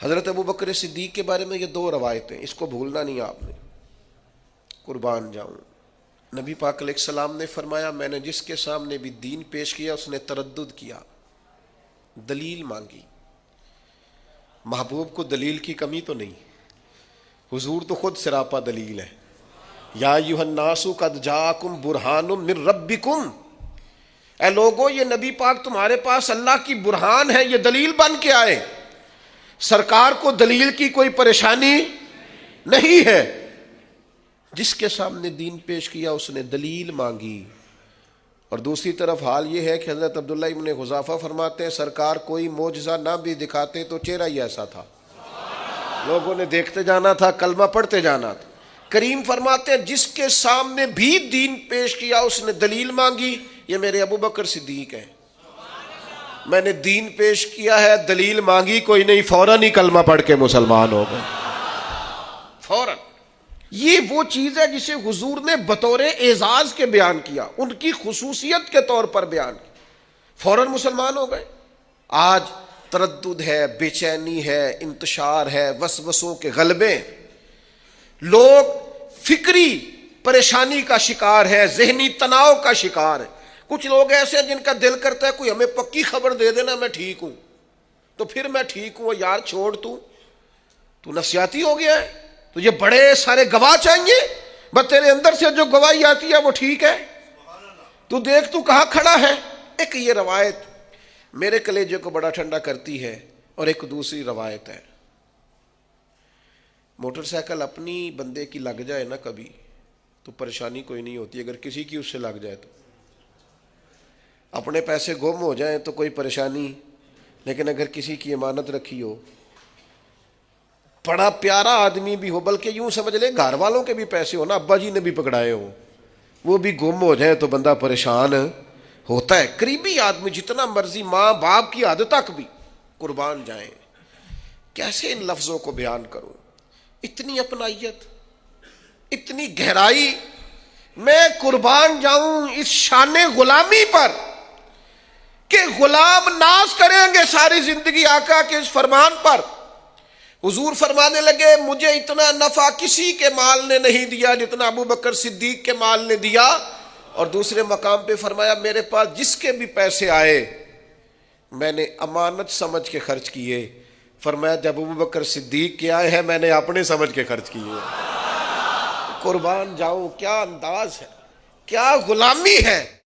حضرت ابو بکر صدیق کے بارے میں یہ دو روایتیں، اس کو بھولنا نہیں آپ نے. قربان جاؤں، نبی پاک علیہ السلام نے فرمایا میں نے جس کے سامنے بھی دین پیش کیا اس نے تردد کیا، دلیل مانگی. محبوب کو دلیل کی کمی تو نہیں، حضور تو خود سراپا دلیل ہے. یا ایھا الناس قد جاءکم برہان من ربکم، اے لوگو یہ نبی پاک تمہارے پاس اللہ کی برہان ہے، یہ دلیل بن کے آئے. سرکار کو دلیل کی کوئی پریشانی نہیں ہے، جس کے سامنے دین پیش کیا اس نے دلیل مانگی. اور دوسری طرف حال یہ ہے کہ حضرت عبداللہ ابن حذافہ فرماتے ہیں سرکار کوئی معجزہ نہ بھی دکھاتے تو چہرہ ہی ایسا تھا، لوگوں نے دیکھتے جانا تھا، کلمہ پڑھتے جانا تھا. کریم فرماتے ہیں جس کے سامنے بھی دین پیش کیا اس نے دلیل مانگی. یہ میرے ابو بکر صدیق ہیں، میں نے دین پیش کیا ہے، دلیل مانگی کوئی نہیں، فوراً ہی کلمہ پڑھ کے مسلمان ہو گئے فوراً. یہ وہ چیز ہے جسے حضور نے بطور اعزاز کے بیان کیا، ان کی خصوصیت کے طور پر بیان کیا، فوراً مسلمان ہو گئے. آج تردد ہے، بے چینی ہے، انتشار ہے، وسوسوں کے غلبے، لوگ فکری پریشانی کا شکار ہے، ذہنی تناؤ کا شکار ہے. کچھ لوگ ایسے ہیں جن کا دل کرتا ہے کوئی ہمیں پکی خبر دے دینا میں ٹھیک ہوں تو پھر میں ٹھیک ہوں. یار چھوڑ، تو نفسیاتی ہو گیا ہے، تو یہ بڑے سارے گواہ چاہیے، بس تیرے اندر سے جو گواہی آتی ہے وہ ٹھیک ہے، تو دیکھ تو کہاں کھڑا ہے. ایک یہ روایت میرے کلیجے کو بڑا ٹھنڈا کرتی ہے، اور ایک دوسری روایت ہے موٹر سائیکل اپنی بندے کی لگ جائے نا کبھی تو پریشانی کوئی نہیں ہوتی، اگر کسی کی اس سے لگ جائے تو اپنے پیسے گم ہو جائیں تو کوئی پریشانی، لیکن اگر کسی کی امانت رکھی ہو، بڑا پیارا آدمی بھی ہو، بلکہ یوں سمجھ لیں گھر والوں کے بھی پیسے ہو نا، ابا جی نے بھی پکڑائے ہوں، وہ بھی گم ہو جائیں تو بندہ پریشان ہوتا ہے. قریبی آدمی جتنا مرضی، ماں باپ کی حد تک بھی قربان جائیں. کیسے ان لفظوں کو بیان کروں، اتنی اپنائیت، اتنی گہرائی. میں قربان جاؤں اس شان غلامی پر کہ غلام ناز کریں گے ساری زندگی آقا کے اس فرمان پر. حضور فرمانے لگے مجھے اتنا نفع کسی کے مال نے نہیں دیا جتنا ابو بکر صدیق کے مال نے دیا. اور دوسرے مقام پہ فرمایا میرے پاس جس کے بھی پیسے آئے میں نے امانت سمجھ کے خرچ کیے. فرمایا جب ابو بکر صدیق کے آئے ہیں میں نے اپنے سمجھ کے خرچ کیے. قربان جاؤں، کیا انداز ہے، کیا غلامی ہے.